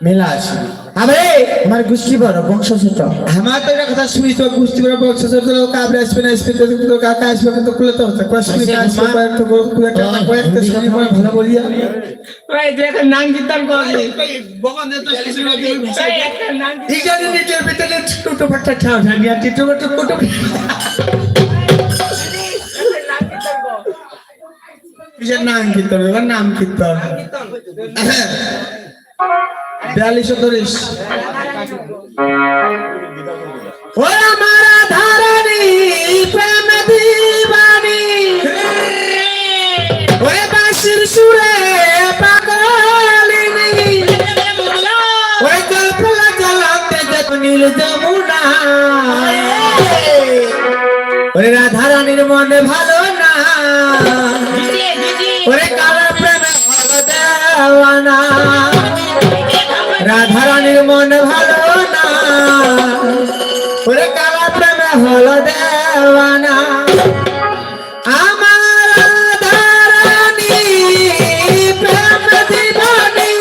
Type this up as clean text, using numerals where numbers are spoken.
মেলা আসবে আমার গোষ্ঠী বড় বংশোচ্চ আমার তো এটা কথা শুনি তো গোষ্ঠী বড় বংশোচ্চ লোক কাবরে আসবে না আসবে তো কাকা আসবে কিন্তু খুলে তো হচ্ছে কষ্টলি আসবে কয়েকটা কয়েকটা শুনি ভালো বলিয়া ওই দেখো নাম কীর্তন করবি ভগবান দে তো শিশুর বাড়ি ভাষা একটা নাম এখানে নিজের ভিতরে ছোট বাচ্চা ঠাও ঠানিয়া ছোট ছোট নাম কীর্তন কর কিসের নাম কীর্তন এবার নাম কীর্তন কীর্তন 42 ও আমার ধারণী প্রেম দিবানী ওরে বাঁশির সুরে পাগলিনী ওরে কল্পনা জলাতে যখন নীল যমুনা ওরে রাধা রানীর মনে ভালো না ওরে কালা প্রেমে হলো দেওয়ানা রাধা রানীর মন ভালো না ওরে কালা প্রেমে হলো দেওয়ানা